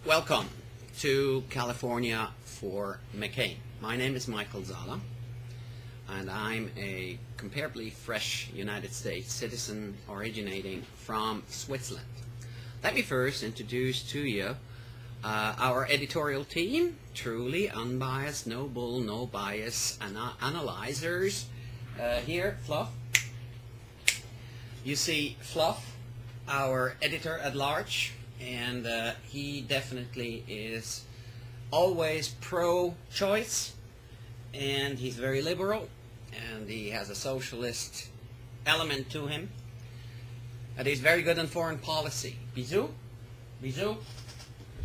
Welcome to California for McCain. My name is Michael Zala, and I'm a comparably fresh United States citizen originating from Switzerland. Let me first introduce to you our editorial team, truly unbiased, no bull, no bias analyzers. Here, Fluff. You see Fluff, our editor at large, and he definitely is always pro-choice, and he's very liberal, and he has a socialist element to him, and he's very good on foreign policy. Bisous? Bisous?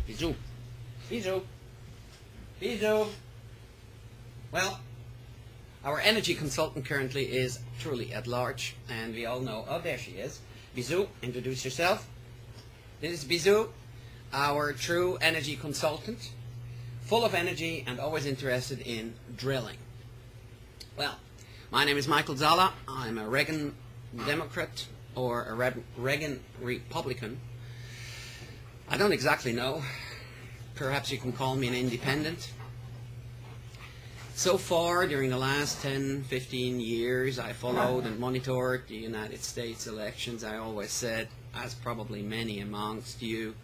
Bisous? Bisous? Bisous? Well, our energy consultant currently is truly at large, and we all know, oh, there she is. Bisous, introduce yourself. This is Bisous, our true energy consultant, full of energy and always interested in drilling. Well, my name is Michael Zala. I'm a Reagan Democrat or a Reagan Republican. I don't exactly know. Perhaps you can call me an independent. So far, during the last 10, 15 years, I followed and monitored the United States elections. I always said, as probably many amongst you,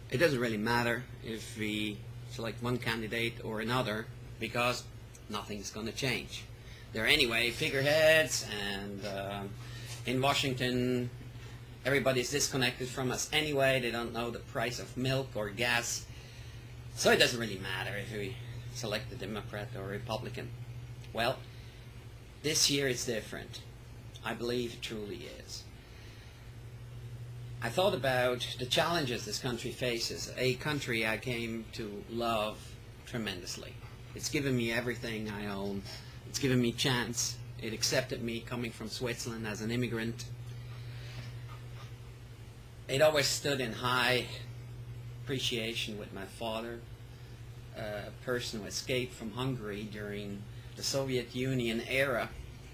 it doesn't really matter if we select one candidate or another, because nothing's going to change. They're anyway figureheads, and in Washington, everybody's disconnected from us anyway. They don't know the price of milk or gas. So it doesn't really matter if we select a Democrat or a Republican. Well, this year it's different. I believe it truly is. I thought about the challenges this country faces, a country I came to love tremendously. It's given me everything I own. It's given me chance. It accepted me coming from Switzerland as an immigrant. It always stood in high appreciation with my father, a person who escaped from Hungary during the Soviet Union era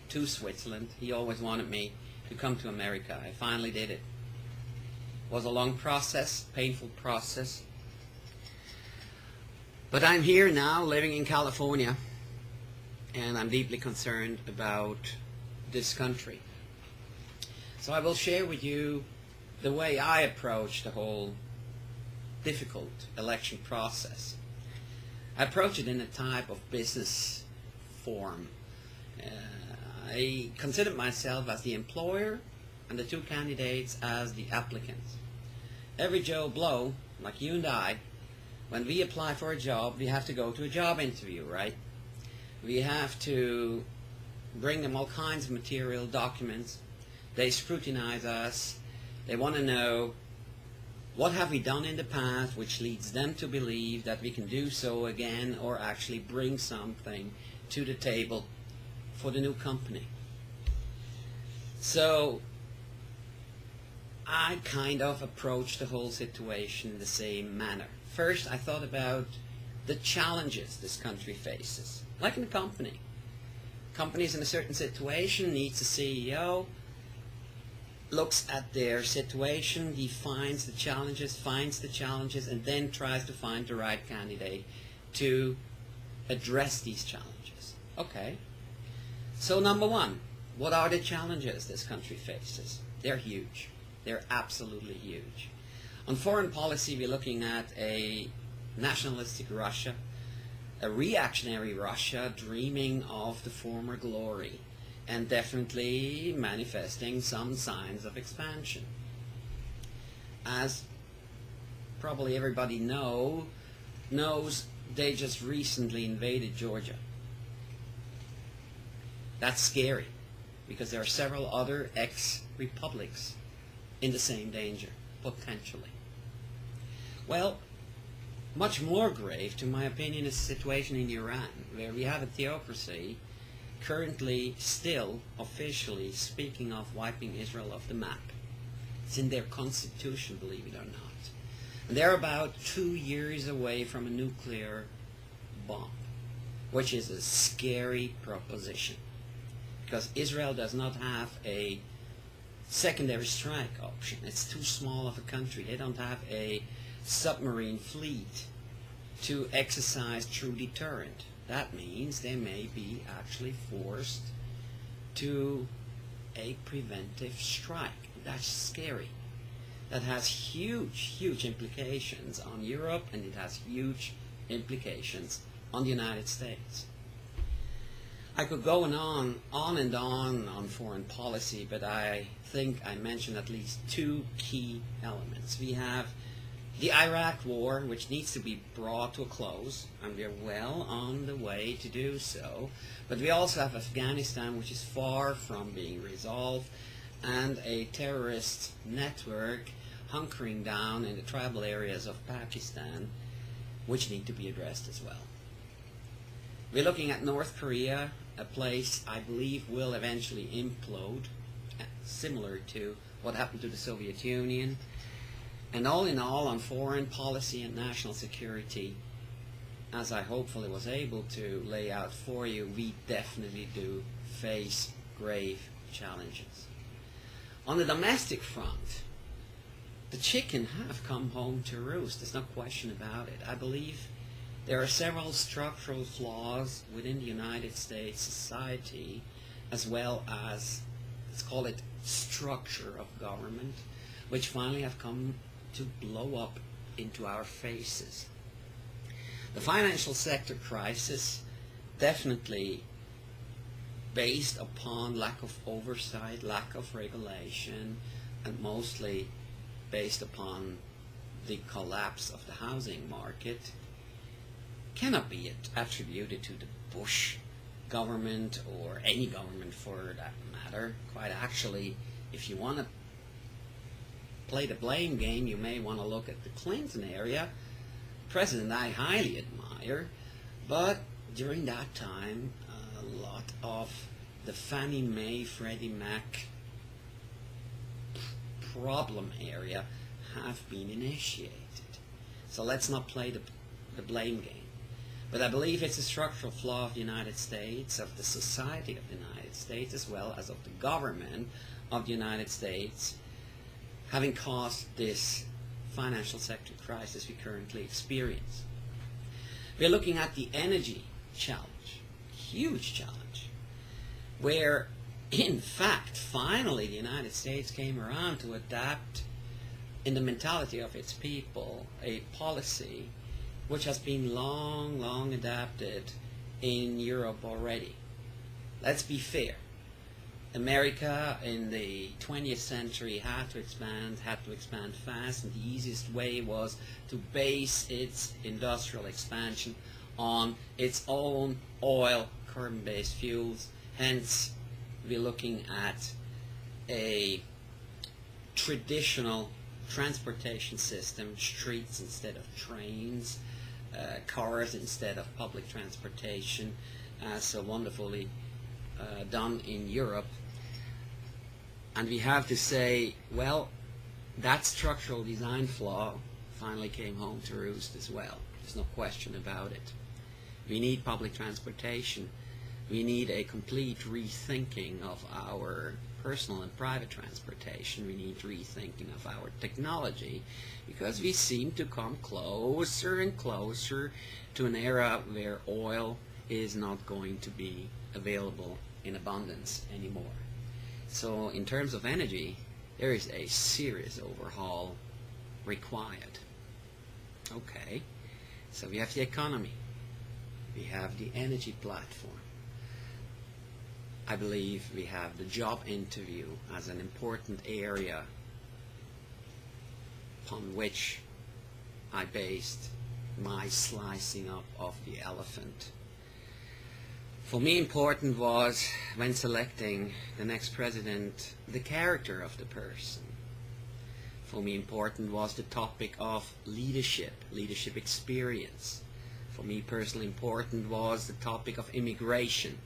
to Switzerland. He always wanted me to come to America. I finally did it. It was a long process, painful process. But I'm here now, living in California, and I'm deeply concerned about this country. So I will share with you the way I approach the whole difficult election process. I approach it in a type of business form. I consider myself as the employer and the two candidates as the applicants. Every Joe Blow, like you and I, when we apply for a job, we have to go to a job interview, right? We have to bring them all kinds of material, documents. They scrutinize us. They want to know, what have we done in the past which leads them to believe that we can do so again, or actually bring something to the table for the new company? So I kind of approached the whole situation in the same manner. First, I thought about the challenges this country faces. Like in a company. Companies in a certain situation needs a CEO, looks at their situation, defines the challenges, finds the challenges, and then tries to find the right candidate to address these challenges. Okay. So number one, what are the challenges this country faces? They're huge. They're absolutely huge. On foreign policy, we're looking at a nationalistic Russia, a reactionary Russia dreaming of the former glory, and definitely manifesting some signs of expansion. As probably everybody knows, they just recently invaded Georgia. That's scary, because there are several other ex-republics in the same danger, potentially. Well, much more grave, to my opinion, is the situation in Iran, where we have a theocracy currently still officially speaking of wiping Israel off the map. It's in their constitution, believe it or not. And they're about 2 years away from a nuclear bomb, which is a scary proposition, because Israel does not have a secondary strike option. It's too small of a country. They don't have a submarine fleet to exercise true deterrent. That means they may be actually forced to a preventive strike. That's scary. That has huge implications on Europe, and it has huge implications on the United States. I could go on and on foreign policy, but I think I mentioned at least two key elements. We have the Iraq War, which needs to be brought to a close, and we are well on the way to do so. But we also have Afghanistan, which is far from being resolved, and a terrorist network hunkering down in the tribal areas of Pakistan, which need to be addressed as well. We're looking at North Korea, a place I believe will eventually implode, similar to what happened to the Soviet Union. And all in all, on foreign policy and national security, as I hopefully was able to lay out for you, we definitely do face grave challenges. On the domestic front, the chicken have come home to roost. There's no question about it. I believe there are several structural flaws within the United States society, as well as, let's call it, structure of government, which finally have come to blow up into our faces. The financial sector crisis, definitely based upon lack of oversight, lack of regulation, and mostly based upon the collapse of the housing market, cannot be attributed to the Bush government or any government for that matter. Quite actually, if you want to play the blame game, you may want to look at the Clinton area, president I highly admire, but during that time a lot of the Fannie Mae, Freddie Mac problem area have been initiated. So let's not play the blame game. But I believe it's a structural flaw of the United States, of the society of the United States, as well as of the government of the United States, having caused this financial sector crisis we currently experience. We're looking at the energy challenge, huge challenge, where in fact finally the United States came around to adapt in the mentality of its people a policy which has been long adapted in Europe already. Let's be fair. America in the 20th century had to expand fast, and the easiest way was to base its industrial expansion on its own oil, carbon-based fuels. Hence, we're looking at a traditional transportation system, streets instead of trains, cars instead of public transportation, so wonderfully done in Europe. And we have to say, well, that structural design flaw finally came home to roost as well. There's no question about it. We need public transportation. We need a complete rethinking of our personal and private transportation. We need rethinking of our technology, because we seem to come closer and closer to an era where oil is not going to be available in abundance anymore. So in terms of energy, there is a serious overhaul required. Okay, so we have the economy, we have the energy platform. I believe we have the job interview as an important area upon which I based my slicing up of the elephant. For me, important was, when selecting the next president, the character of the person. For me, important was the topic of leadership experience. For me, personally important was the topic of immigration.